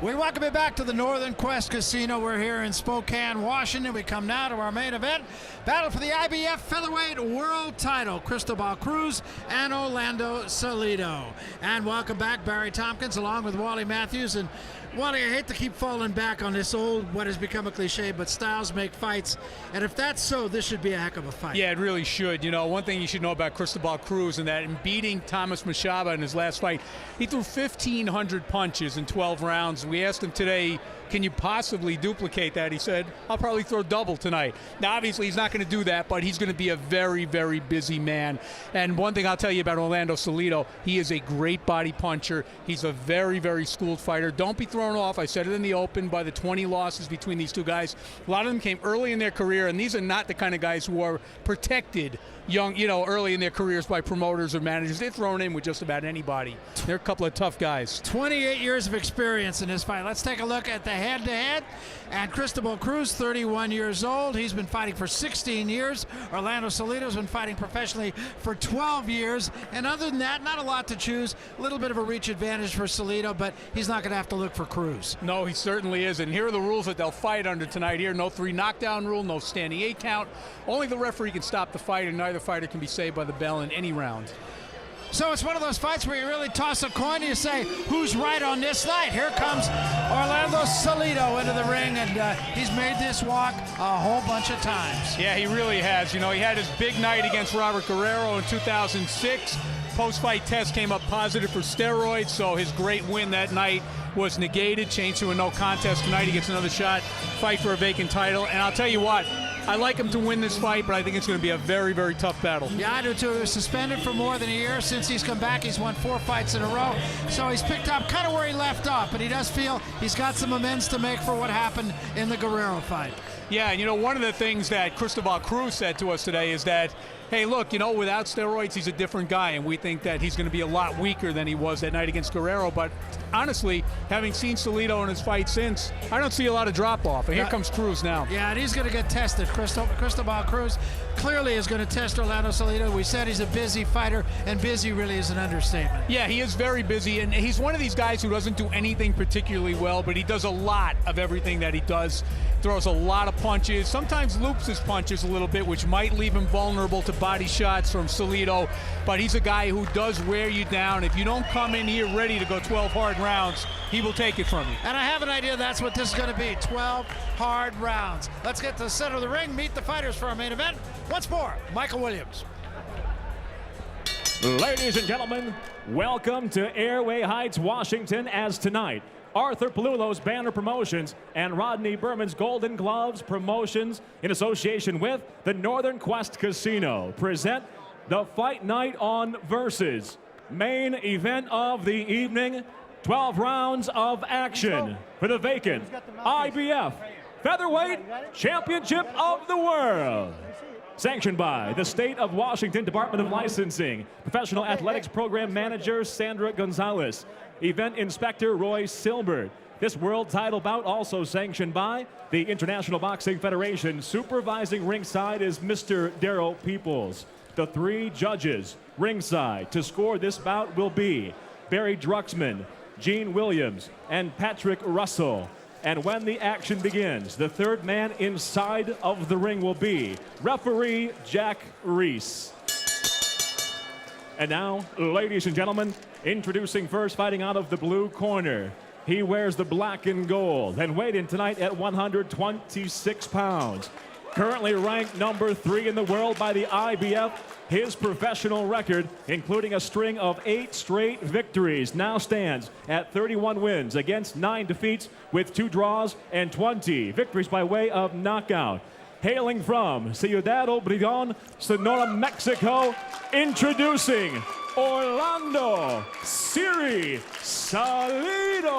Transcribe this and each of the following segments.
We welcome you back to the Northern Quest Casino. We're here in Spokane, Washington. We come now to our main event. Battle for the IBF Featherweight World Title. Cristóbal Cruz and Orlando Salido. And welcome back Barry Tompkins along with Wally Matthews. And Wally, I hate to keep falling back on this old, what has become a cliche, but styles make fights. And if that's so, this should be a heck of a fight. Yeah, it really should. You know, one thing you should know about Cristóbal Cruz and that in beating Thomas Machaba in his last fight, he threw 1,500 punches in 12 rounds. We asked him today, can you possibly duplicate that? He said, I'll probably throw double tonight. Now, obviously, he's not going to do that, but he's going to be a very, very busy man. And one thing I'll tell you about Orlando Salido, he is a great body puncher. He's a very, very schooled fighter. Don't be thrown off. I said it in the open by the 20 losses between these two guys. A lot of them came early in their career, and these are not the kind of guys who are protected young, you know, early in their careers by promoters or managers. They're thrown in with just about anybody. They're a couple of tough guys. 28 years of experience in this fight. Let's take a look at the head-to-head. And Cristóbal Cruz, 31 years old. He's been fighting for 16 years. Orlando Salido's been fighting professionally for 12 years. And other than that, not a lot to choose. A little bit of a reach advantage for Salido, but he's not going to have to look for Cruz. No, he certainly is. And here are the rules that they'll fight under tonight. Here, no 3 knockdown rule, no standing 8 count. Only the referee can stop the fight, and neither fighter can be saved by the bell in any round. So it's one of those fights where you really toss a coin and you say, who's right on this night? Here comes Orlando Salido into the ring, and he's made this walk a whole bunch of times. Yeah, he really has. You know, he had his big night against Robert Guerrero in 2006. Post-fight test came up positive for steroids, so his great win that night was negated, changed to a no contest. Tonight he gets another shot, fight for a vacant title. And I'll tell you what, I like him to win this fight, but I think it's going to be a very, very tough battle. Yeah, I do too. He was suspended for more than a year. Since he's come back, he's won 4 fights in a row. So he's picked up kind of where he left off, but he does feel he's got some amends to make for what happened in the Guerrero fight. Yeah, and you know, one of the things that Cristóbal Cruz said to us today is that, hey, look, you know, without steroids, he's a different guy, and we think that he's going to be a lot weaker than he was that night against Guerrero. But honestly, having seen Salido in his fight since, I don't see a lot of drop-off. And here comes Cruz now. Yeah, and he's going to get tested. Cristóbal Cruz clearly is going to test Orlando Salido. We said he's a busy fighter, and busy really is an understatement. Yeah, he is very busy, and he's one of these guys who doesn't do anything particularly well, but he does a lot of everything that he does. Throws a lot of punches, sometimes loops his punches a little bit, which might leave him vulnerable to body shots from Salido, but he's a guy who does wear you down. If you don't come in here ready to go 12 hard rounds, he will take it from you. And I have an idea that's what this is going to be, 12 hard rounds. Let's get to the center of the ring, meet the fighters for our main event. Once more, Michael Williams. Ladies and gentlemen, welcome to Airway Heights, Washington, as tonight, Arthur Palullo's Banner Promotions and Rodney Berman's Golden Gloves Promotions in association with the Northern Quest Casino present the Fight Night on Versus. Main event of the evening, 12 rounds of action for the vacant IBF Featherweight Championship of the World. Sanctioned by the State of Washington Department of Licensing, Professional Athletics Program Manager Sandra Gonzalez, Event Inspector Roy Silbert. This world title bout also sanctioned by the International Boxing Federation. Supervising ringside is Mr. Darryl Peoples. The 3 judges ringside to score this bout will be Barry Druxman, Gene Williams, and Patrick Russell. And when the action begins, the 3rd man inside of the ring will be referee Jack Reese. And now, ladies and gentlemen, introducing first, fighting out of the blue corner. He wears the black and gold and weighed in tonight at 126 pounds. Currently ranked number 3 in the world by the IBF. His professional record, including a string of 8 straight victories, now stands at 31 wins against 9 defeats with 2 draws and 20 victories by way of knockout. Hailing from Ciudad Obregón, Sonora, Mexico, introducing Orlando Siri Salido.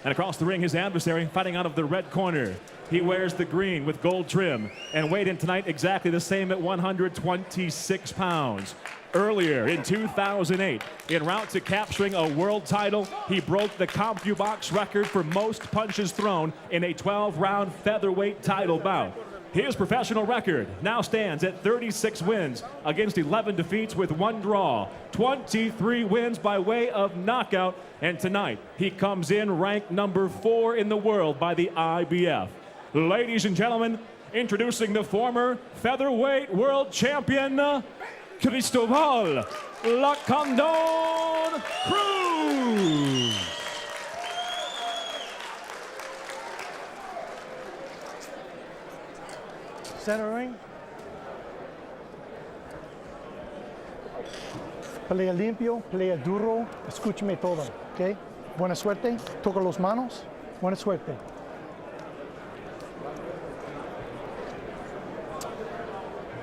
And across the ring, his adversary fighting out of the red corner. He wears the green with gold trim and weighed in tonight exactly the same at 126 pounds. Earlier in 2008, en route to capturing a world title, he broke the CompuBox record for most punches thrown in a 12-round featherweight title bout. His professional record now stands at 36 wins against 11 defeats with 1 draw, 23 wins by way of knockout, and tonight he comes in ranked number 4 in the world by the IBF. Ladies and gentlemen, introducing the former featherweight world champion, Cristóbal La Condon Cruz. Centering. Pelea limpio, pelea duro, escúchame todo, ¿ok? Buena suerte, toca las manos, buena suerte.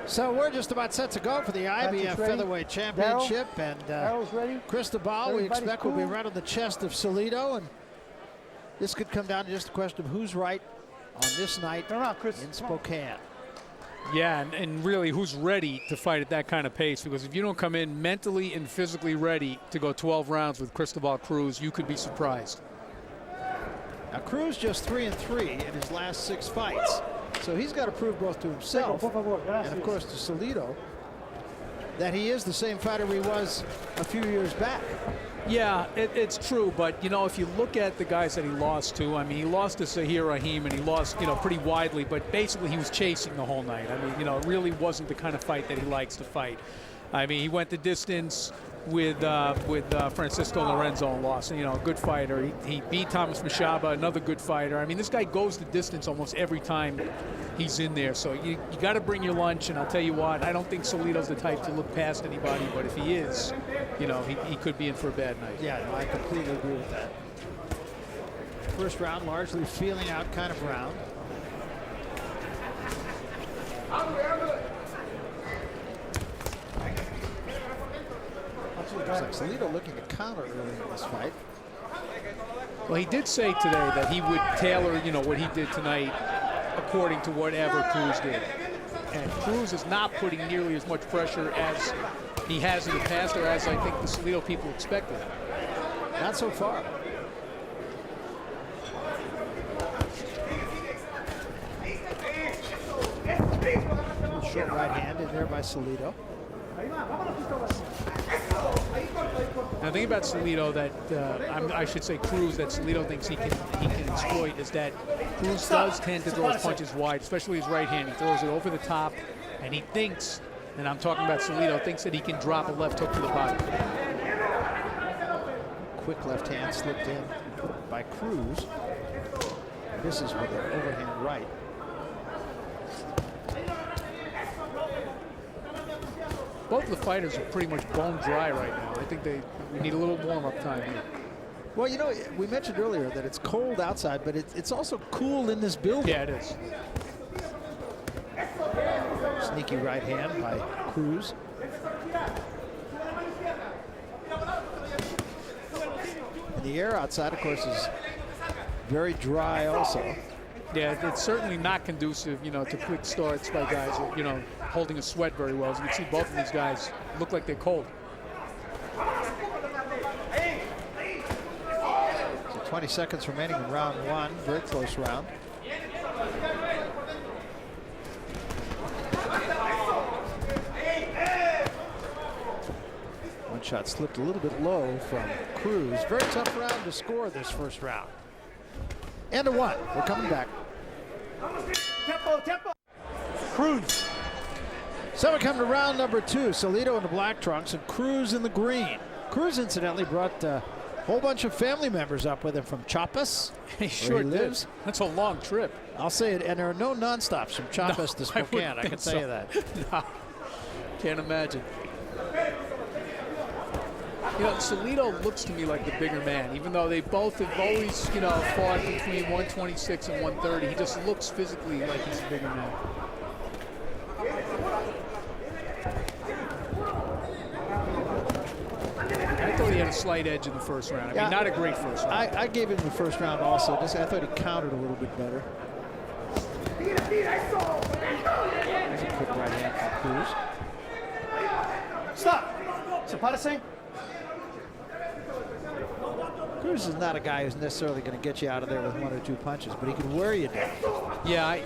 So we're just about set to go for the IBF Featherweight Championship, and Cristóbal, we expect, will be right on the chest of Salido, and this could come down to just a question of who's right on this night in Spokane. Yeah, and really, who's ready to fight at that kind of pace? Because if you don't come in mentally and physically ready to go 12 rounds with Cristóbal Cruz, you could be surprised. Now, Cruz just 3-3 in his last 6 fights, so he's got to prove both to himself and, of course, to Salido that he is the same fighter he was a few years back. Yeah, it's true, but, you know, if you look at the guys that he lost to, I mean, he lost to Zahir Rahim, and he lost, you know, pretty widely, but basically he was chasing the whole night. I mean, you know, it really wasn't the kind of fight that he likes to fight. I mean, he went the distance with Francisco Lorenzo and lost. You know, a good fighter. He beat Thomas Mashaba, another good fighter. I mean, this guy goes the distance almost every time he's in there. So you got to bring your lunch. And I'll tell you what, I don't think Salido's the type to look past anybody. But if he is, you know, he could be in for a bad night. Yeah, no, I completely agree with that. First round, largely feeling out kind of round. Looks like Salido looking to counter early in this fight. Well, he did say today that he would tailor, you know, what he did tonight according to whatever Cruz did. And Cruz is not putting nearly as much pressure as he has in the past, or as I think the Salido people expected. Not so far. Short right hand in there by Salido. Now, the thing about Salido that I should say Cruz that Salido thinks he can exploit is that Cruz does tend to throw his punches wide, especially his right hand. He throws it over the top, and he thinks, and I'm talking about Salido, thinks that he can drop a left hook to the body. Quick left hand slipped in by Cruz. This is with an overhand right. Both of the fighters are pretty much bone dry right now. I think we need a little warm-up time here. Well, you know, we mentioned earlier that it's cold outside, but it's also cool in this building. Yeah, it is. Sneaky right hand by Cruz. And the air outside, of course, is very dry also. Yeah, it's certainly not conducive, you know, to quick starts by guys, you know, holding a sweat very well. As you can see, both of these guys look like they're cold. So 20 seconds remaining in round 1. Very close round. One shot slipped a little bit low from Cruz. Very tough round to score this first round. And a 1. We're coming back. Tempo. Cruz. So we come to round number 2. Salido in the black trunks and Cruz in the green. Cruz, incidentally, brought a whole bunch of family members up with him from Chiapas. He sure lives. That's a long trip. I'll say it, and there are no non-stops from Chiapas to Spokane. I can tell you that. No, can't imagine. You know, Salido looks to me like the bigger man, even though they both have always, you know, fought between 126 and 130. He just looks physically like he's a bigger man. I thought he had a slight edge in the first round. I mean, not a great first round. I gave him the first round also. Just I thought he countered a little bit better. There's a quick right hand from Cruz. Stop. Se parece. Cruz is not a guy who's necessarily going to get you out of there with 1 or 2 punches, but he can wear you down. Yeah, I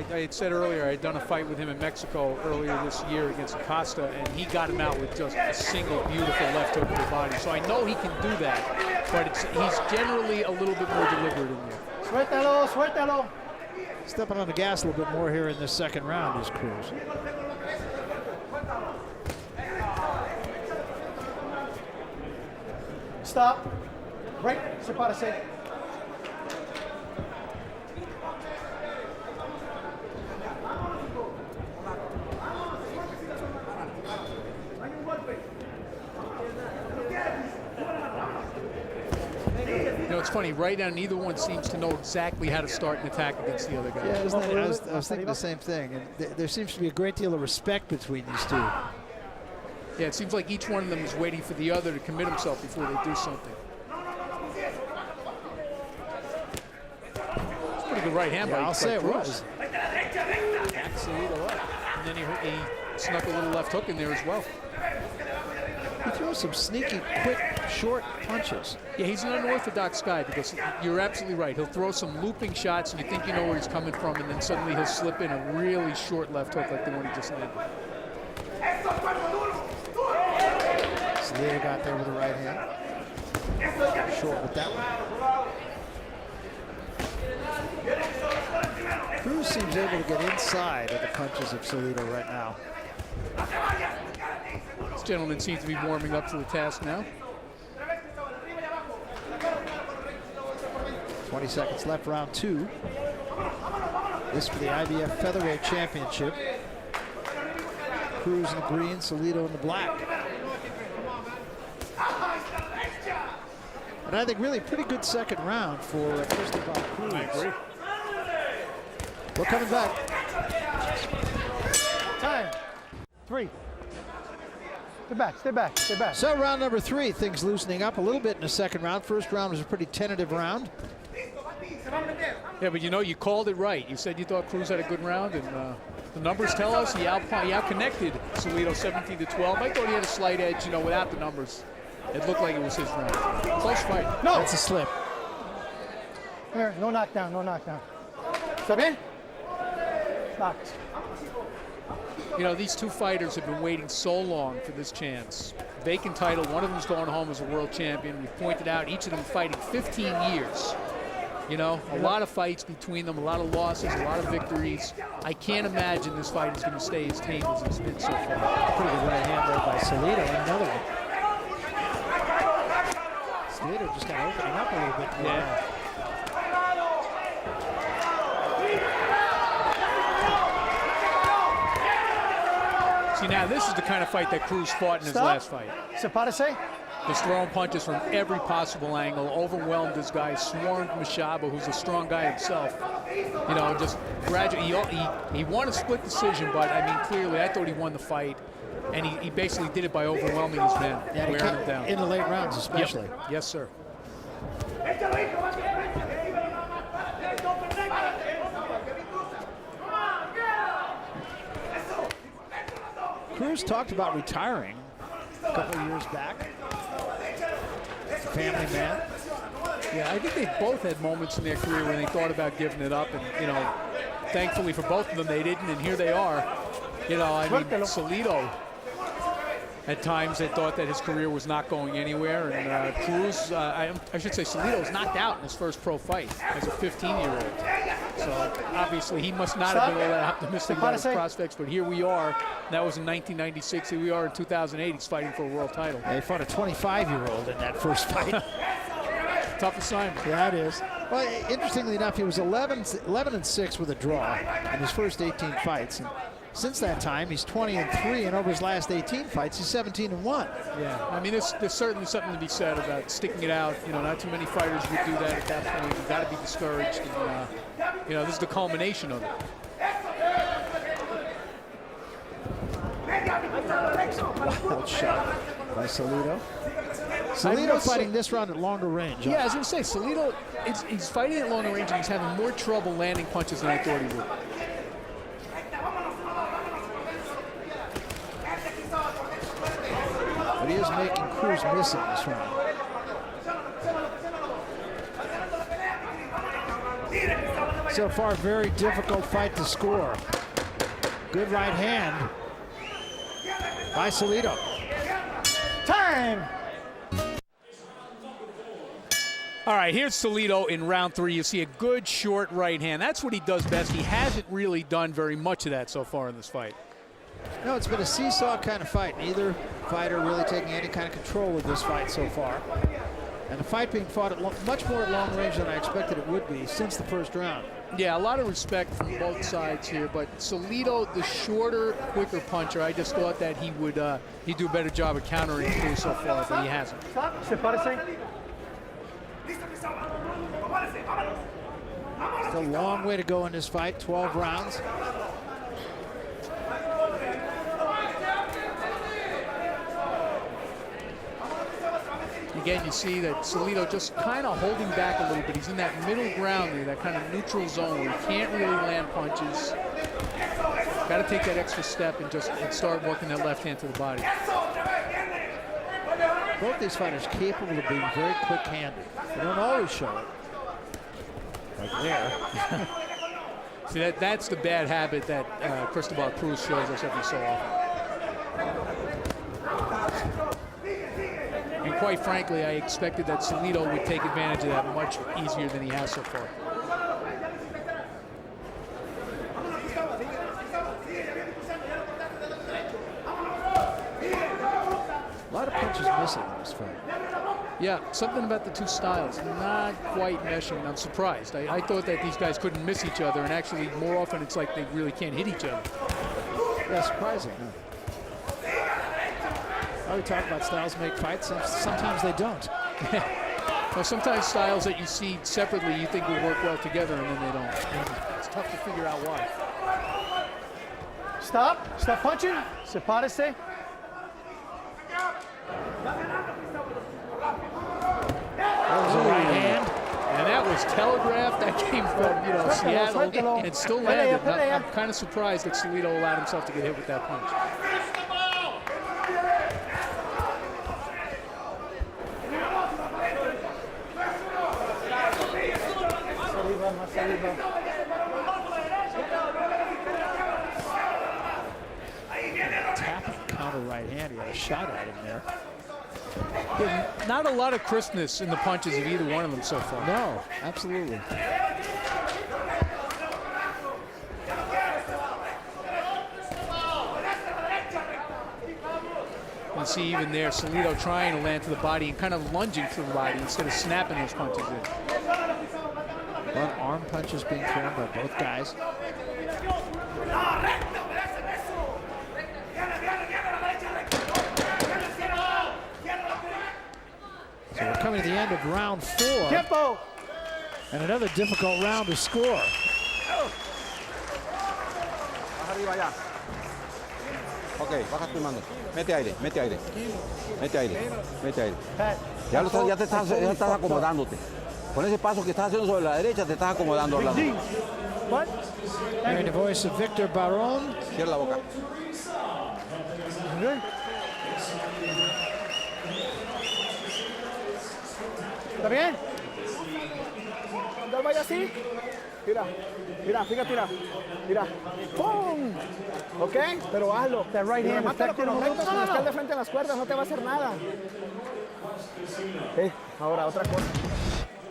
had said earlier, I had done a fight with him in Mexico earlier this year against Acosta, and he got him out with just a single beautiful left hook to the body. So I know he can do that, but he's generally a little bit more deliberate in there. Suéltalo, suéltalo. Stepping on the gas a little bit more here in this second round is Cruz. Stop. Break. Sepárese. You know, it's funny, right now, neither one seems to know exactly how to start an attack against the other guy. Yeah, isn't that, I was thinking the same thing. And there seems to be a great deal of respect between these two. Yeah, it seems like each one of them is waiting for the other to commit himself before they do something. It's a pretty good right hand by I'll say it Cruz. was. Backed Salido up. And then he snuck a little left hook in there as well. He throws some sneaky, quick, short punches. Yeah, he's an unorthodox guy because you're absolutely right. He'll throw some looping shots and you think you know where he's coming from, and then suddenly he'll slip in a really short left hook like the one he just landed. Salido got there with the right hand. Short with that one. Cruz seems able to get inside of the punches of Salido right now. This gentleman seems to be warming up to the task now. 20 seconds left, round 2. This for the IBF Featherweight Championship. Cruz in the green, Salido in the black. And I think really pretty good second round for Cristóbal Cruz. I agree. We're coming back. Time. 3. Stay back, stay back, stay back. So round number 3, things loosening up a little bit in the second round. First round was a pretty tentative round. Yeah, but you know, you called it right. You said you thought Cruz had a good round, and the numbers tell us he out-connected Salido 17-12. I thought he had a slight edge, you know, without the numbers. It looked like it was his round. Close fight. No, that's a slip. Here, no knockdown, no knockdown. Está bien? Knocked. You know, these two fighters have been waiting so long for this chance. Vacant title, one of them's going home as a world champion. We pointed out each of them fighting 15 years. You know, a lot of fights between them, a lot of losses, a lot of victories. I can't imagine this fight is going to stay as tame as it's been so far. Pretty good right hand there by Salido, and another one. Salido just got opening up a little bit more. Yeah. See, now this is the kind of fight that Cruz fought in his last fight. Sepárese. Just throwing punches from every possible angle, overwhelmed this guy, swarmed Mashaba, who's a strong guy himself. You know, just gradually, he won a split decision, but I mean, clearly, I thought he won the fight, and he basically did it by overwhelming his men, Yeah, wearing him down. in the late rounds especially. Yep. Yes, sir. Cruz talked about retiring a couple of years back. Family man. Yeah, I think they both had moments in their career when they thought about giving it up, and you know, thankfully for both of them, they didn't, and here they are. You know, I mean, Salido at times had thought that his career was not going anywhere, and Cruz, I should say, Salido was knocked out in his first pro fight as a 15-year-old. So obviously he must not have been all that optimistic about his prospects, but here we are. That was in 1996. Here we are in 2008. He's fighting for a world title. They fought a 25-year-old in that first fight. Tough assignment. Yeah, it is. Well, interestingly enough, he was 11-6 with a draw in his first 18 fights. And since that time, he's 20-3, and over his last 18 fights, he's 17-1. Yeah, I mean, there's certainly something to be said about sticking it out. You know, not too many fighters would do that at that point. You've got to be discouraged. And, you know, this is the culmination of it. Wild shot by Salido. Salido fighting this round at longer range. Yeah, I was going to say, Salido, he's fighting at longer range, and he's having more trouble landing punches than I thought he would. But he is making Cruz miss in this round. So far, very difficult fight to score. Good right hand by Salido. Time! All right, here's Salido in round 3. You see a good short right hand. That's what he does best. He hasn't really done very much of that so far in this fight. No, it's been a seesaw kind of fight. Neither fighter really taking any kind of control of this fight so far. And the fight being fought at much more at long range than I expected it would be since the first round. Yeah, a lot of respect from both sides here, but Salido, the shorter, quicker puncher, I just thought that he would he'd do a better job of countering Cruz so far, but he hasn't. Sepárese. It's a long way to go in this fight, 12 rounds. Again, you see that Salido just kind of holding back a little bit. He's in that middle ground there, that kind of neutral zone where he can't really land punches. Got to take that extra step and start working that left hand to the body. Both these fighters capable of being very quick-handed. They don't always show it. Like there. See, that's the bad habit that Cristóbal Cruz shows us every so often. And quite frankly, I expected that Salido would take advantage of that much easier than he has so far. A lot of punches missing in this fight. Yeah, something about the two styles not quite meshing. I'm surprised. I thought that these guys couldn't miss each other, and actually more often it's like they really can't hit each other. Yeah, surprising. We talk about styles make fights, and sometimes they don't. Well, sometimes styles that you see separately you think will work well together, and then they don't. And it's tough to figure out why. Stop. Stop punching. Sepárese. That was a right hand. And that was telegraphed. That came from Seattle and still landed. I'm kind of surprised that Salido allowed himself to get hit with that punch. Tap, counter right hand. He had a shot at him there. Yeah, not a lot of crispness in the punches of either one of them so far. No, absolutely. You see even there, Salido trying to land to the body and kind of lunging to the body instead of snapping those punches in. A lot of arm punches being thrown by both guys. So we're coming to the end of round 4. Tiempo. And another difficult round to score. Arriba allá. Ok, baja tu mano. Mete aire, mete aire. Mete aire, mete aire. Ya estás acomodándote. Con ese paso que estás haciendo sobre la derecha, te estás acomodando, Orlando. What? Hearing the voice of Victor Barón. Cierra la boca. Good. ¿Está bien? Cuando él vaya así, mira, fíjate, mira, ¡pum! ¿Ok? Pero hazlo. That right hand. Mátalo con los rectos, cuando estés de frente a las cuerdas, no te va a hacer nada. Ahora, otra cosa.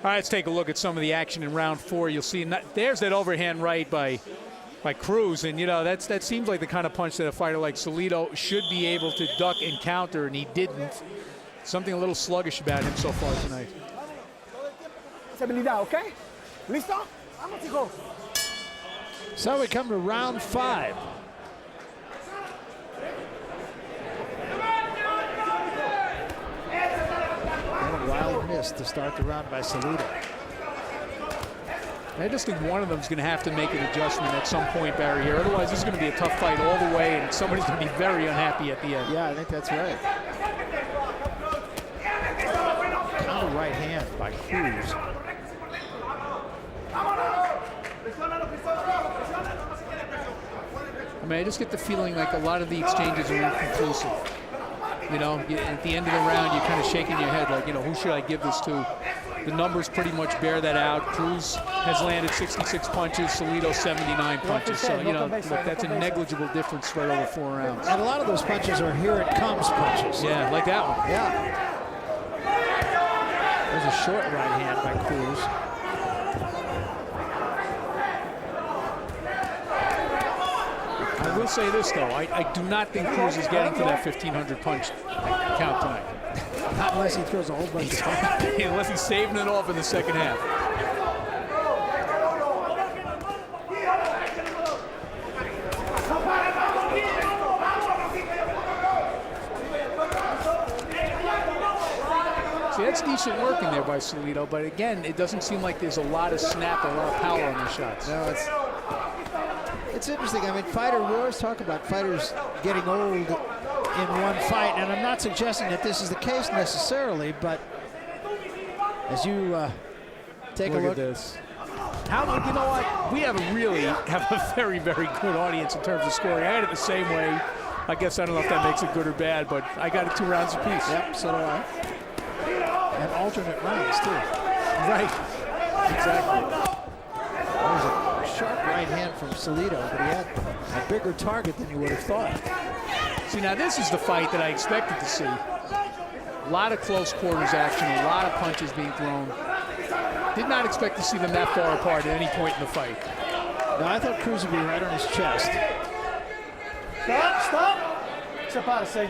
All right, let's take a look at some of the action in round 4. You'll see there's that overhand right by Cruz, and that seems like the kind of punch that a fighter like Salido should be able to duck and counter, and he didn't. Something a little sluggish about him so far tonight. Habilidad, ¿ok? ¿Listo? Vamos, hijo. So we come to round 5. And a wild miss to start the round by Salido. I just think one of them is going to have to make an adjustment at some point, Barry, here. Otherwise, this is going to be a tough fight all the way, and somebody's going to be very unhappy at the end. Yeah, I think that's right. Counter right hand by Cruz. I mean, I just get the feeling like a lot of the exchanges are inconclusive. At the end of the round, you're kind of shaking your head like, who should I give this to? The numbers pretty much bear that out. Cruz has landed 66 punches, Salido 79 punches. So, you know, look, that's a negligible difference spread over 4 rounds. And a lot of those punches are here it comes punches. Yeah, like that one. Yeah. There's a short right hand by Cruz. I will say this, though. I do not think Cruz is getting to that 1,500 punch count tonight. Not unless he throws a whole bunch of punches. Unless he's saving it off in the second half. See, that's decent work in there by Salido, but again, it doesn't seem like there's a lot of snap or a lot of power on the shots. No, it's interesting. I mean, we always talk about fighters getting old in one fight, and I'm not suggesting that this is the case necessarily, but as you take a look at this. You know what? We have a very, very good audience in terms of scoring. I had it the same way. I guess I don't know if that makes it good or bad, but I got it 2 rounds apiece. Yep, so do I. And alternate rounds, too. Right. Exactly. There's a sharp right hand from Salido, but he had a bigger target than you would have thought. See, now this is the fight that I expected to see. A lot of close quarters action, a lot of punches being thrown. Did not expect to see them that far apart at any point in the fight. No, I thought Cruz would be right on his chest. Stop! Sepárese.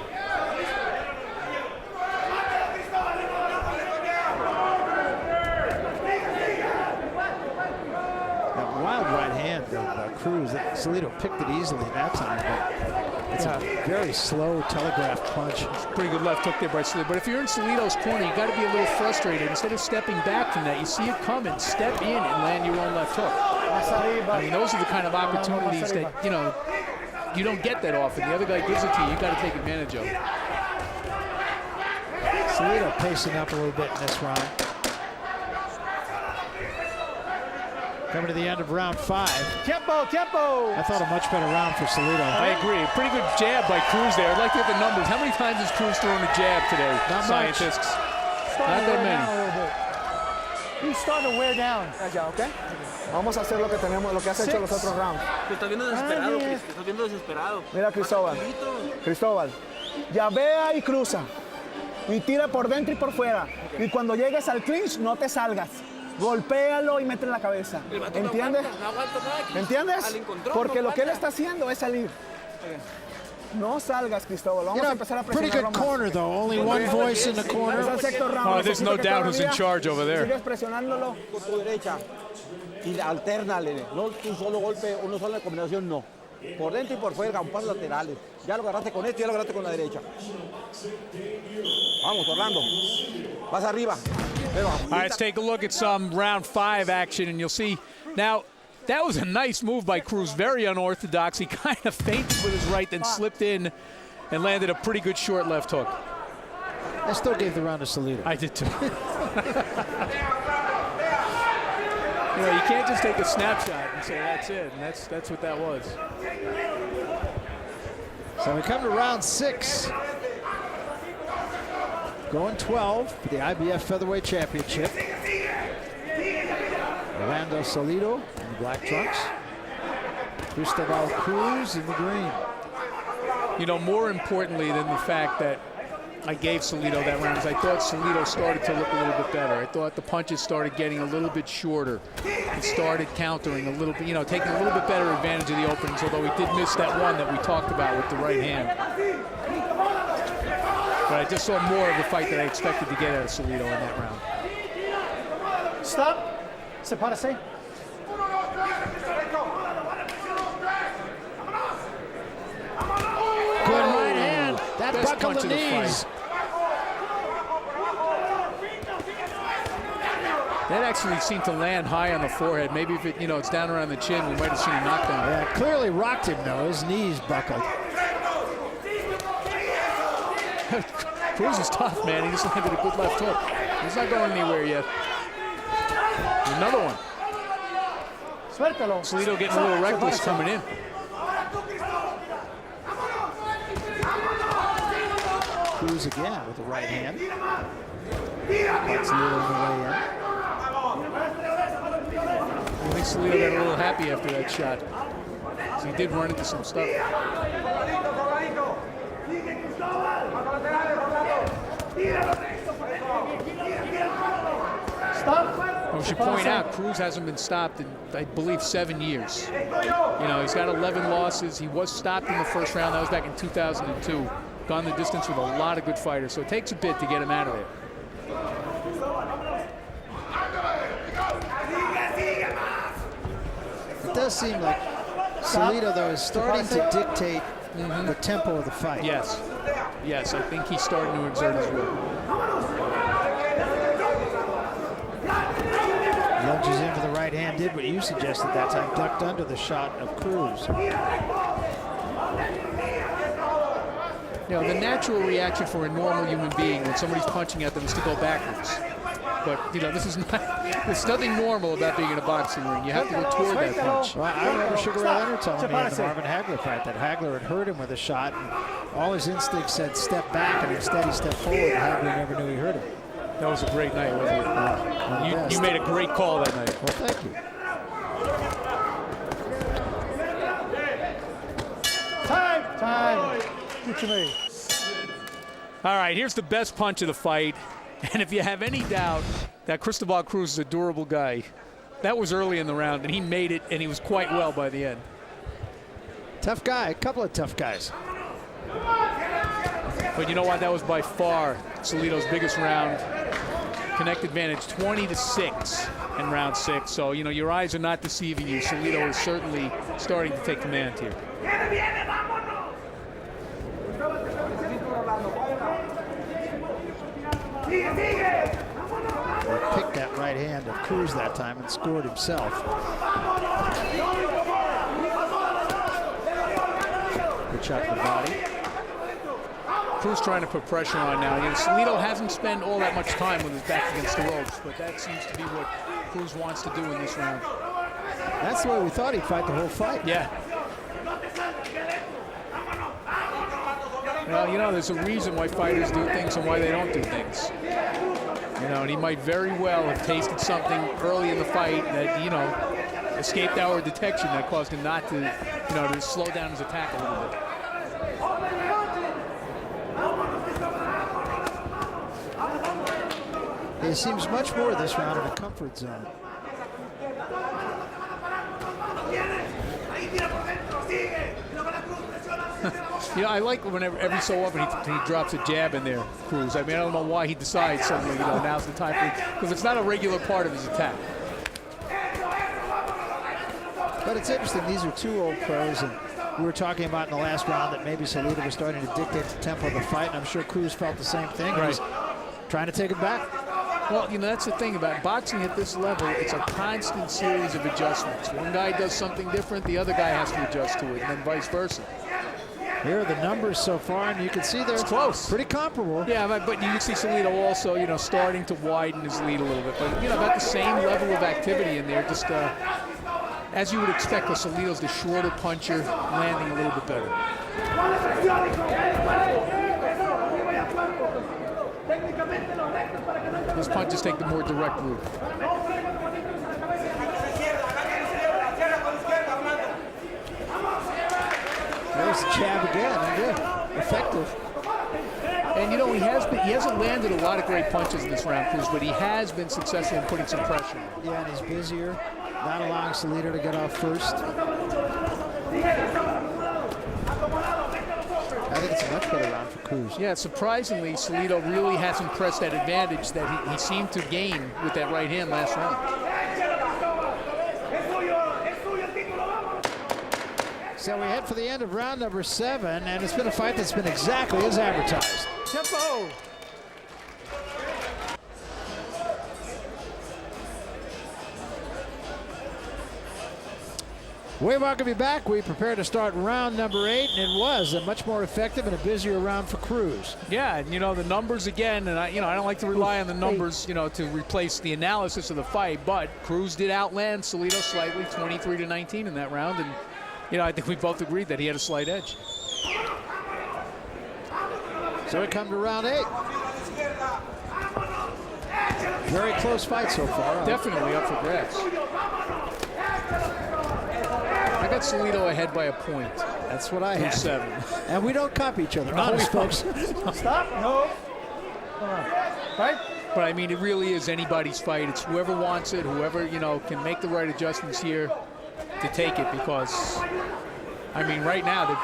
That wild right hand of Cruz, Salido picked it easily that time, but it's a very slow telegraph punch. It's a pretty good left hook there by Salido. But if you're in Salido's corner, you got to be a little frustrated. Instead of stepping back from that, you see it coming, step in and land your own left hook. I mean, those are the kind of opportunities that, you know, you don't get that often. The other guy gives it to you, you got to take advantage of it. Salido pacing up a little bit in this round. Coming to the end of round 5. Tiempo! I thought a much better round for Salido. I agree. Pretty good jab by Cruz there. I'd like to get the numbers. How many times has Cruz thrown a jab today? Not Scientists. much. Not that many. He's starting to wear down. Ya, okay? Vamos a hacer lo que tenemos, lo que has hecho los otros rounds. Te estás viendo desesperado, Chris. Te estás viendo desesperado. Mira, Cristóbal, llavea y cruza. Y tira por dentro y por fuera. Y cuando llegues al clinch, no te salgas. Golpéalo y métele la cabeza. ¿Entiendes? No aguanta nada, Chris. ¿Entiendes? Porque lo que él está haciendo es salir. No salgas, Cristóbal. Vamos a empezar a pretty presionarlo good más. corner, though. Only one voice in the corner. Es el sexto round. Oh, there's no doubt who's in charge over there. Sigues presionándolo. Con tu derecha y alternale, no un solo golpe, una sola combinación, no. Por dentro y por fuera, un par laterales. Ya lo agarraste con esto, ya lo agarraste con la derecha. Vamos, Orlando. Vas arriba. All right, let's take a look at some round 5 action, and you'll see. Now, that was a nice move by Cruz, very unorthodox. He kind of feinted with his right, then slipped in and landed a pretty good short left hook. I still gave the round to Salido. I did too. You know, you can't just take a snapshot and say that's it, and that's what that was. So we come to round 6. Going 12 for the IBF Featherweight Championship. Orlando Salido in the black trunks. Cristóbal Cruz in the green. You know, more importantly than the fact that I gave Salido that round is I thought Salido started to look a little bit better. I thought the punches started getting a little bit shorter. He started countering a little bit, you know, taking a little bit better advantage of the openings, although he did miss that one that we talked about with the right hand. But I just saw more of the fight that I expected to get out of Salido in that round. Stop. Sepárese. Good right hand. That Best buckled punch the of the knees. fight. That actually seemed to land high on the forehead. Maybe if it, you know, it's down around the chin, we might have seen a knockdown. Yeah, clearly rocked him though. His knees buckled. Cruz is tough, man. He just landed a good left hook. He's not going anywhere yet. Another one. Suéltalo. Salido getting a little reckless coming in. Cruz Cruz again with the right hand. That's Salido on the way in. I think Salido got a little happy after that shot. So he did run into some stuff. I should point out, Cruz hasn't been stopped in, I believe, 7 years. You know, he's got 11 losses. He was stopped in the first round. That was back in 2002. Gone the distance with a lot of good fighters. So it takes a bit to get him out of there. It does seem like Salido, though, is starting to dictate the tempo of the fight. Yes. Yes, I think he's starting to exert his will. Lunges in for the right hand, did what you suggested that time, ducked under the shot of Cruz. You know, the natural reaction for a normal human being when somebody's punching at them is to go backwards. But, you know, this is not, there's nothing normal about being in a boxing ring. You have to go toward that punch. Well, I remember Sugar Ray Leonard telling me in the Marvin Hagler fight that Hagler had hurt him with a shot, and all his instincts said step back, and instead he stepped forward, and Hagler never knew he hurt him. That was a great night, wasn't it? You made a great call that night. Well, thank you. Time. What you mean? All right, here's the best punch of the fight. And if you have any doubt that Cristóbal Cruz is a durable guy, that was early in the round, and he made it, and he was quite well by the end. Tough guy, a couple of tough guys. But you know what? That was by far Salido's biggest round. Connect advantage 20-6 in round 6. So, you know, your eyes are not deceiving you. Salido is certainly starting to take command here. He picked that right hand of Cruz that time and scored himself. Good shot to the body. Cruz trying to put pressure on now. You know, Salido hasn't spent all that much time with his back against the ropes, but that seems to be what Cruz wants to do in this round. That's the way we thought he'd fight the whole fight. Yeah. Well, you know, there's a reason why fighters do things and why they don't do things. You know, and he might very well have tasted something early in the fight that, you know, escaped our detection that caused him not to, you know, to slow down his attack a little bit. He seems much more this round in a comfort zone. You know, I like whenever every so often he drops a jab in there, Cruz. I mean, I don't know why he decides suddenly, you know, now's the time for it, because it's not a regular part of his attack. But it's interesting, these are two old pros, and we were talking about in the last round that maybe Salido was starting to dictate the tempo of the fight, and I'm sure Cruz felt the same thing. Right. He's trying to take it back. Well, you know, that's the thing about boxing at this level. It's a constant series of adjustments. One guy does something different, the other guy has to adjust to it, and then vice versa. Here are the numbers so far, and you can see they're close. Pretty comparable. Yeah, but you can see Salido also, you know, starting to widen his lead a little bit. But, you know, about the same level of activity in there, just as you would expect, because Salido's the shorter puncher, landing a little bit better. Those punches take the more direct route. There's the jab again. Good. Effective. And you know, he hasn't landed a lot of great punches in this round, Cruz, but he has been successful in putting some pressure. Yeah, and he's busier, not allowing Salido to get off first. I think it's a much better round for Cruz. Yeah, surprisingly, Salido really hasn't pressed that advantage that he seemed to gain with that right hand last round. So we head for the end of round number 7, and it's been a fight that's been exactly as advertised. Tempo. We welcome you back. We prepare to start round number 8, and it was a much more effective and a busier round for Cruz. Yeah, and you know, the numbers again, and I don't like to rely on the numbers, you know, to replace the analysis of the fight, but Cruz did outland Salido slightly, 23-19 in that round, and you know, I think we both agreed that he had a slight edge. So we come to round 8. Very close fight so far. Definitely up for grabs. I got Salido ahead by a point. That's what I had. 7. And we don't copy each other. Honest, folks. Stop. No. Right? But I mean, it really is anybody's fight. It's whoever wants it, whoever, you know, can make the right adjustments here to take it, because, I mean, right now, they're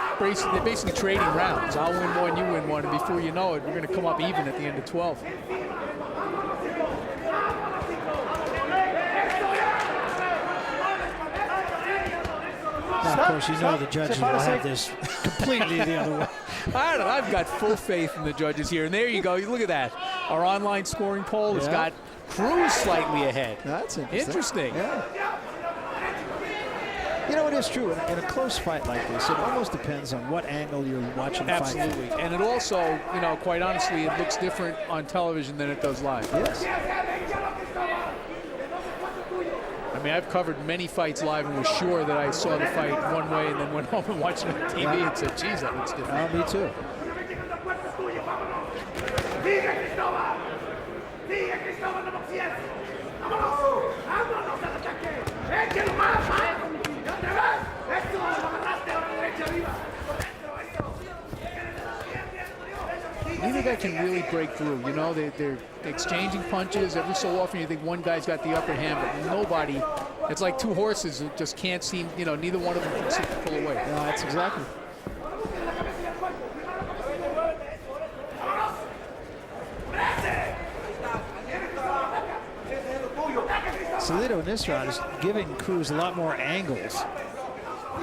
basically trading rounds. I'll win one, you win one, and before you know it, we're going to come up even at the end of 12. Now, of course, you know the judges will have this completely the other way. I don't know. I've got full faith in the judges here. And there you go. Look at that. Our online scoring poll has got Cruz slightly ahead. That's interesting. Interesting. Yeah. You know, it is true. In a close fight like this, it almost depends on what angle you're watching the fight. Absolutely. And it also, you know, quite honestly, it looks different on television than it does live. Yes. I mean, I've covered many fights live and was sure that I saw the fight one way and then went home and watched it on TV and said, geez, that looks different. Me too. Neither guy can really break through. You know, they're exchanging punches. Every so often you think one guy's got the upper hand, but nobody. It's like two horses who just can't seem, you know, neither one of them can seem to pull away. Yeah, that's exactly. Salido in this round is giving Cruz a lot more angles.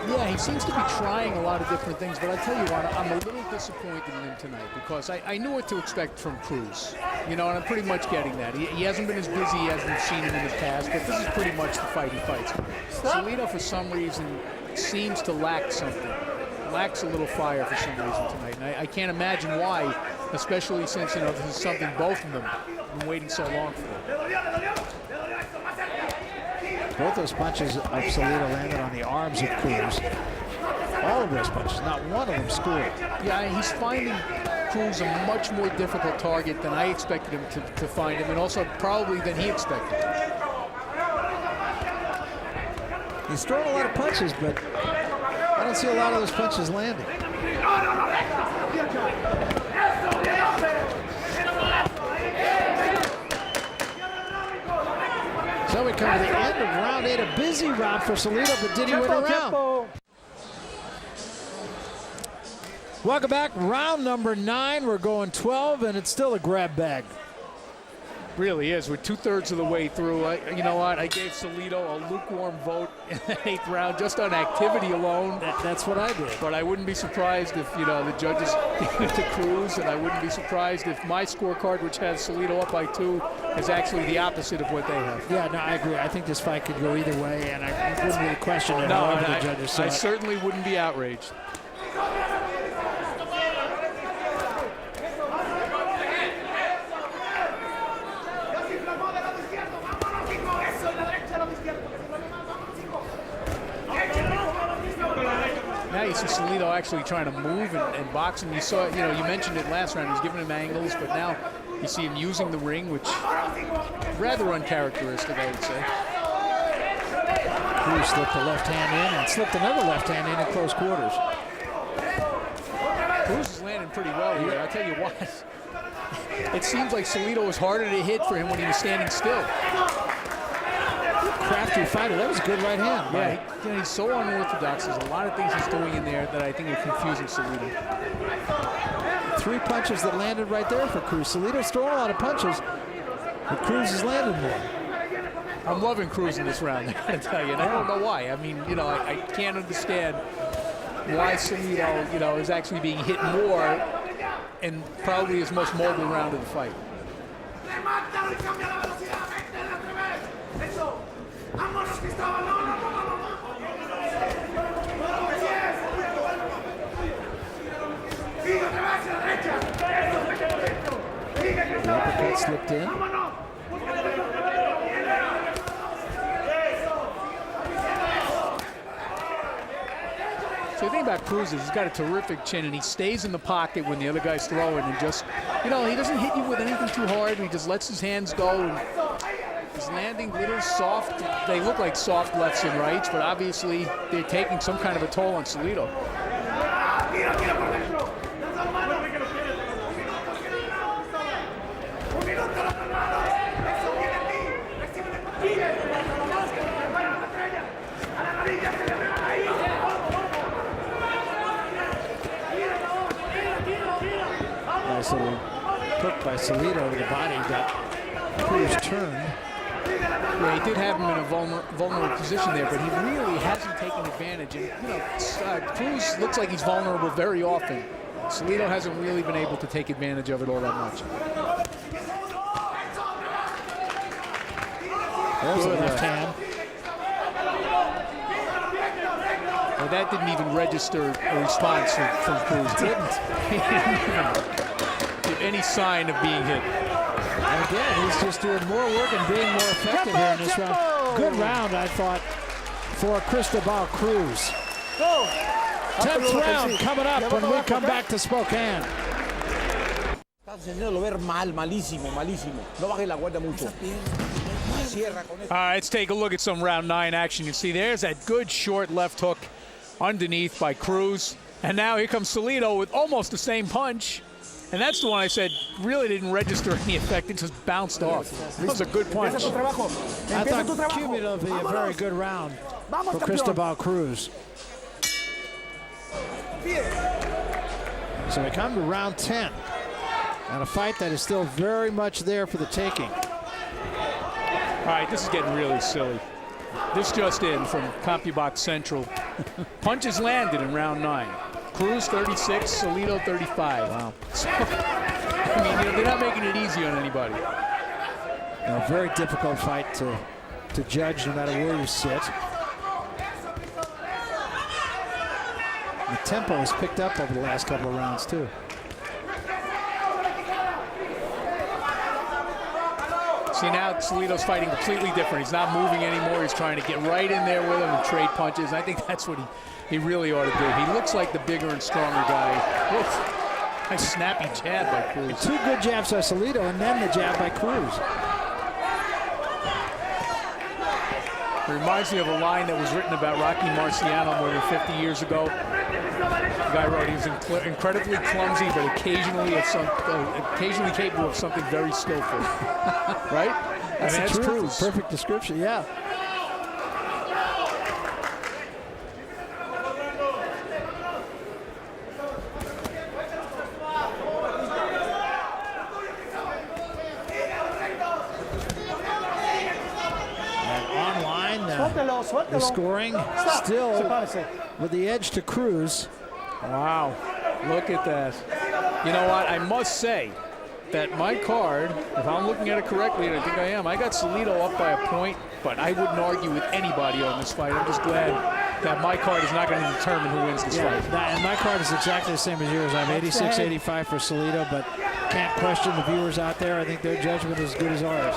Yeah, he seems to be trying a lot of different things, but I tell you what, I'm a little disappointed in him tonight because I knew what to expect from Cruz. You know, and I'm pretty much getting that. He hasn't been as busy as we've seen him in the past, but this is pretty much the fight he fights. Salido, for some reason, seems to lack something. Lacks a little fire for some reason tonight, and I can't imagine why, especially since, you know, this is something both of them have been waiting so long for. Both those punches of Salido landed on the arms of Cruz. All of those punches, not one of them scored. Yeah, he's finding Cruz a much more difficult target than I expected him to find him, and also probably than he expected. He's throwing a lot of punches, but I don't see a lot of those punches landing. So we come to the end of round 8, a busy round for Salido, but did he win a round? Welcome back, round number 9. We're going 12, and it's still a grab bag. Really is. We're 2/3 of the way through. You know what? I gave Salido a lukewarm vote in the 8th round just on activity alone. That's what I did. But I wouldn't be surprised if, you know, the judges gave it to Cruz, and I wouldn't be surprised if my scorecard, which has Salido up by 2, is actually the opposite of what they have. Yeah, no, I agree. I think this fight could go either way, and I wouldn't really question it. No, the judges saw I it. certainly wouldn't be outraged. Now you see Salido actually trying to move and box him. You saw, you know, you mentioned it last round. He's giving him angles, but now you see him using the ring, which is rather uncharacteristic, I would say. Cruz slipped the left hand in and slipped another left hand in close quarters. Cruz is landing pretty well here. I'll tell you what. It seems like Salido was harder to hit for him when he was standing still. Crafty fighter. That was a good right hand. Yeah, he's so unorthodox. There's a lot of things he's doing in there that I think are confusing Salido. 3 punches that landed right there for Cruz. Salido's throwing a lot of punches, but Cruz is landing more. I'm loving Cruz in this round, I gotta tell you, and I don't know why. I mean, you know, I can't understand why Salido, you know, is actually being hit more and probably his most mobile round of the fight. The uppercut slipped in. So The thing about Cruz is he's got a terrific chin, and he stays in the pocket when the other guy's throwing, and just, you know, he doesn't hit you with anything too hard. He just lets his hands go, and he's landing little soft. They look like soft lefts and rights, but obviously they're taking some kind of a toll on Salido. Nice little hook by Salido to the body. Got Cruz turned. Yeah, he did have him in a vulnerable position there, but he really hasn't taken advantage. And, you know, Cruz looks like he's vulnerable very often. Salido hasn't really been able to take advantage of it all that much. There's the left hand. Well, that didn't even register a response from Cruz. He didn't even give any sign of being hit. And again, he's just doing more work and being more effective here in this round. Good round, I thought, for Cristóbal Cruz. 10th round coming up when we come back to Spokane. All right, let's take a look at some round 9 action. You see there's that good short left hook underneath by Cruz. And now here comes Salido with almost the same punch. And that's the one I said really didn't register any effect. It just bounced off. That was a good punch. I thought cumulatively a very good round for Cristóbal Cruz. So we come to round 10. And a fight that is still very much there for the taking. All right, this is getting really silly. This just in from CompuBox Central. Punches landed in round 9. Cruz 36, Salido 35. Wow. So, I mean, you know, they're not making it easy on anybody. A very difficult fight to judge no matter where you sit. The tempo has picked up over the last couple of rounds too. See, now Salido's fighting completely different. He's not moving anymore. He's trying to get right in there with him and trade punches. I think that's what he really ought to do. He looks like the bigger and stronger guy. Oof. Nice snappy jab by Cruz. 2 good jabs by Salido and then the jab by Cruz. It reminds me of a line that was written about Rocky Marciano more than 50 years ago. The guy wrote he was incredibly clumsy, but occasionally capable of something very skillful. Right? That's Cruz. Perfect description, yeah. The scoring still with the edge to Cruz. Wow, look at that. You know what, I must say that my card, if I'm looking at it correctly, and I think I am, I got Salido up by a point, but I wouldn't argue with anybody on this fight. I'm just glad that my card is not going to determine who wins this fight. And my card is exactly the same as yours. I'm 86-85 for Salido, but can't question the viewers out there. I think their judgment is as good as ours.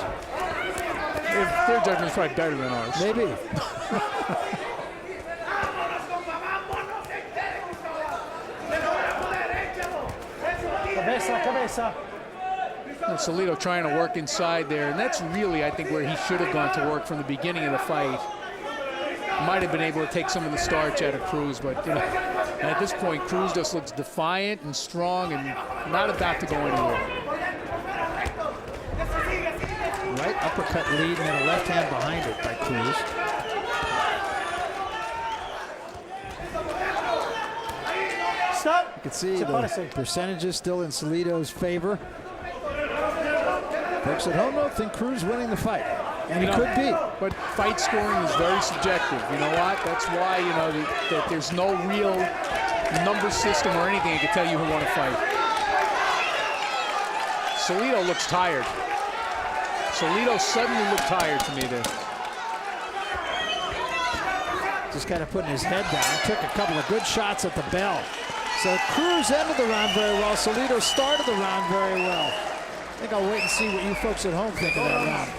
Their judgment's probably better than ours. Maybe. Salido trying to work inside there, and that's really, I think, where he should have gone to work from the beginning of the fight. Might have been able to take some of the starch out of Cruz, but you know, at this point, Cruz just looks defiant and strong and not about to go anywhere. Right uppercut lead and then a left hand behind it by Cruz. Stop. You can see the percentages still in Salido's favor. Folks at home don't think Cruz winning the fight, and he could be. But fight scoring is very subjective. You know what? That's why, you know, that there's no real number system or anything that can tell you who won a fight. Salido looks tired. Salido suddenly looked tired to me there. Just kind of putting his head down. Took a couple of good shots at the bell. So Cruz ended the round very well. Salido started the round very well. I think I'll wait and see what you folks at home think of that round.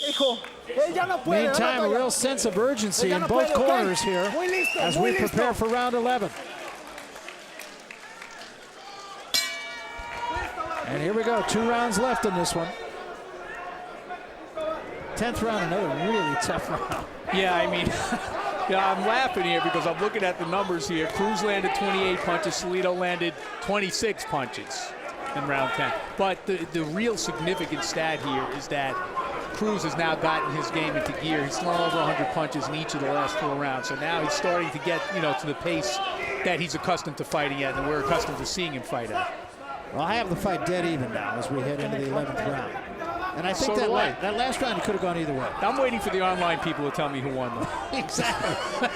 Hijo, Él ya no puede. Meantime, a real sense of urgency in both corners here as we prepare for round 11. And here we go, 2 rounds left in this one. 10th round, another really tough round. Yeah, I mean, yeah, I'm laughing here because I'm looking at the numbers here. Cruz landed 28 punches, Salido landed 26 punches in round 10. But the real significant stat here is that Cruz has now gotten his game into gear. He's thrown over 100 punches in each of the last 4 rounds. So now he's starting to get, to the pace that he's accustomed to fighting at and we're accustomed to seeing him fight at. Well, I have the fight dead even now as we head into the 11th round. And I think So that last round could have gone either way. I'm waiting for the online people to tell me who won, though. Exactly.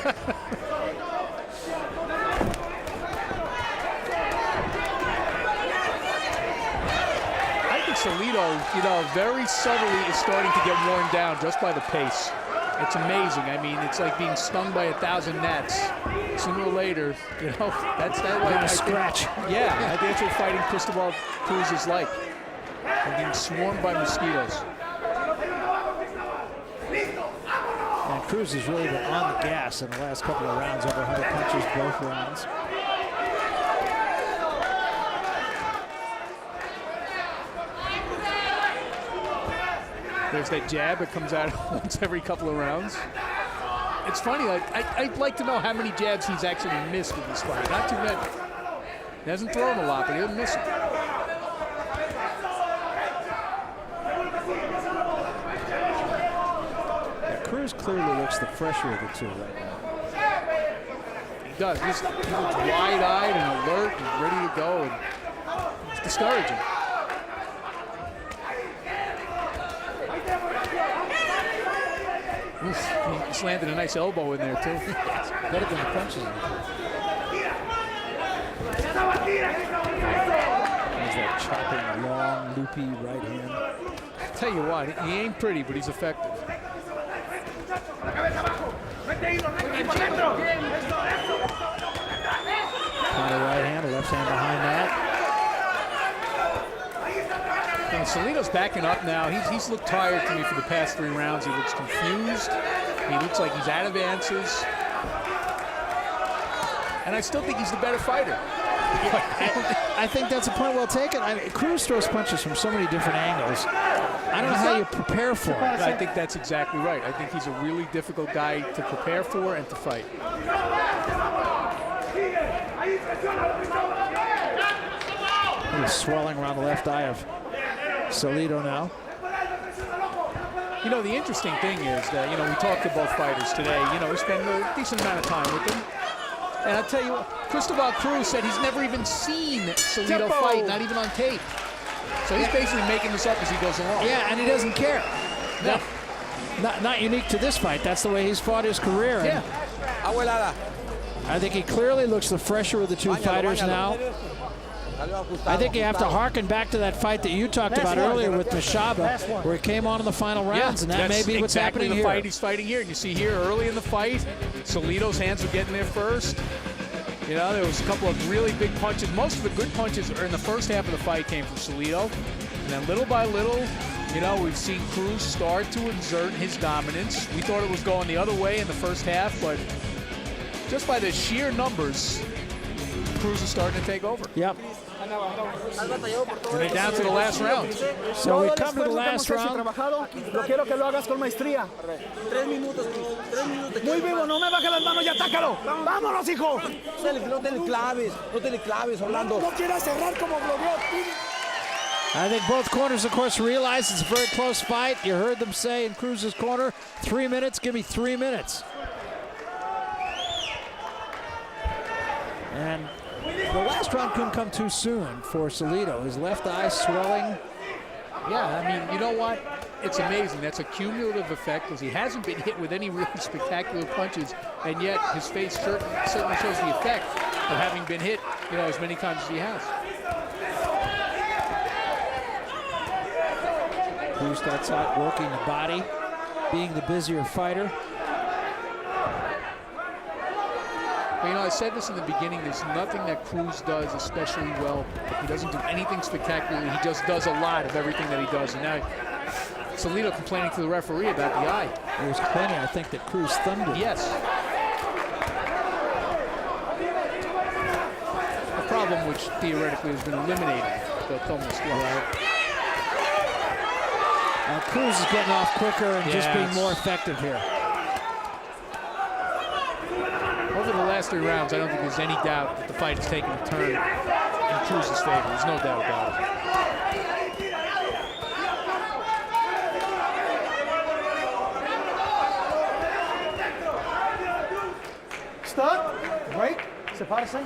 I think Salido, very subtly is starting to get worn down just by the pace. It's amazing. I mean, it's like being stung by 1,000 gnats. Sooner or later, that's that way. Scratch. Yeah, I think that's what fighting Cristóbal Cruz is like. And being swarmed by mosquitoes. And Cruz has really been on the gas in the last couple of rounds, over 100 punches both rounds. There's that jab that comes out once every couple of rounds. It's funny, I'd like to know how many jabs he's actually missed in this fight. Not too many. He hasn't thrown a lot, but he doesn't miss them. Cruz clearly looks the fresher of the two right now. He does. He looks wide-eyed and alert and ready to go. And it's discouraging. Oof, he just landed a nice elbow in there, too. Better than the punches. There's that chopping, long, loopy right hand. I'll tell you what, he ain't pretty, but he's effective. Counter right hand, a left hand behind that. And Salido's backing up now. He's looked tired to me for the past 3 rounds. He looks confused. He looks like he's out of answers. And I still think he's the better fighter. I think that's a point well taken. Cruz throws punches from so many different angles. I don't know how you prepare for it. I think that's exactly right. I think he's a really difficult guy to prepare for and to fight. He's swelling around the left eye of Salido now. The interesting thing is that, we talked to both fighters today. We spent a decent amount of time with them. And I'll tell you what, Cristóbal Cruz said he's never even seen Salido fight, not even on tape. So he's basically making this up as he goes along. Yeah, and he doesn't care. No. Not unique to this fight. That's the way he's fought his career. Yeah. I think he clearly looks the fresher of the two fighters now. I think you have to harken back to that fight that you talked about earlier with Mashaba, where he came on in the final rounds, and that may be what's happening here. Exactly the fight he's fighting here. You see here early in the fight, Salido's hands were getting there first. There was a couple of really big punches. Most of the good punches in the first half of the fight came from Salido. And then little by little, we've seen Cruz start to exert his dominance. We thought it was going the other way in the first half, but just by the sheer numbers, Cruz is starting to take over. Yep. And they're down to the last round. So we come to the last round. Quiero que lo hagas con maestría. 3 minutos, 3 minutos. Muy vivo, no me bajes las manos y atácalo. Vámonos, hijo. No tiene claves, Orlando. No quieras cerrar como bloqueó. I think both corners, of course, realize it's a very close fight. You heard them say in Cruz's corner, 3 minutes, give me 3 minutes. And the last round couldn't come too soon for Salido. His left eye swelling. Yeah, I mean, you know what? It's amazing. That's a cumulative effect because he hasn't been hit with any really spectacular punches, and yet his face certainly shows the effect of having been hit, as many times as he has. Cruz starts out working the body, being the busier fighter. But, I said this in the beginning, there's nothing that Cruz does especially well. He doesn't do anything spectacular. He just does a lot of everything that he does. And now Salido complaining to the referee about the eye. He was complaining, I think, that Cruz thumbed it. Yes. A problem which theoretically has been eliminated. Cruz is getting off quicker and just being more effective here. Over the last 3 rounds, I don't think there's any doubt that the fight has taken a turn in Cruz's favor. There's no doubt about it. Stop. Break. Sepárese.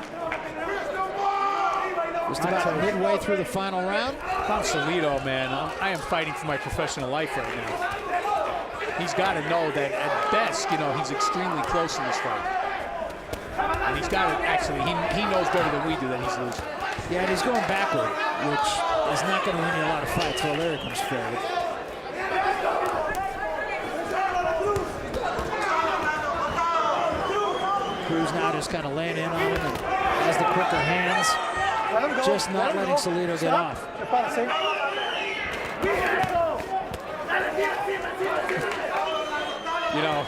Just about midway through the final round. About Salido, man, I am fighting for my professional life right now. He's got to know that at best, you know, he's extremely close in this fight. And he's got to actually, he knows better than we do that he's losing. Yeah, and he's going backward, which is not going to win you a lot of fights. Well, there he comes forward. Cruz now just kind of laying in on him and has the quicker hands. Just not letting Salido get off. You know,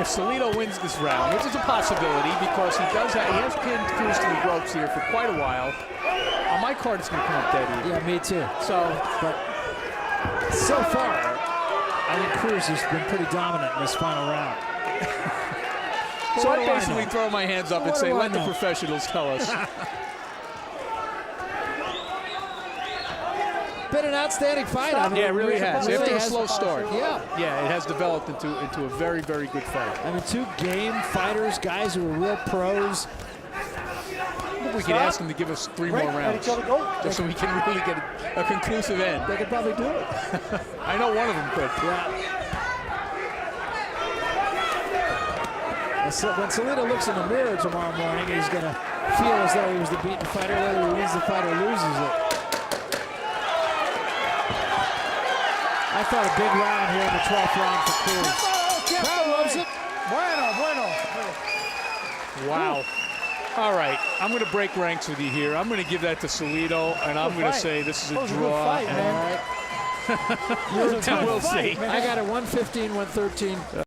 if Salido wins this round, which is a possibility because he has pinned Cruz to the ropes here for quite a while. On my card, it's going to come up dead even. Yeah, me too. But so far, I think Cruz has been pretty dominant in this final round. So I basically throw my hands up and say, let the professionals tell us. Been an outstanding fight. I mean, yeah, it really has. Really After a slow start. Yeah, it has developed into a very, very good fight. I mean, 2 game fighters, guys who are real pros. We could ask them to give us 3 more rounds, just so we can really get a conclusive end. They could probably do it. I know one of them could. Yeah. When Salido looks in the mirror tomorrow morning, he's going to feel as though he was the beaten fighter, whether he wins the fight or loses it. I thought a big round here in the 12th round for Cruz. Crowd loves it. Bueno. Wow. All right, I'm going to break ranks with you here. I'm going to give that to Salido, and I'm going to say this is a draw. Fight, man. We'll see. I got a 115, 113.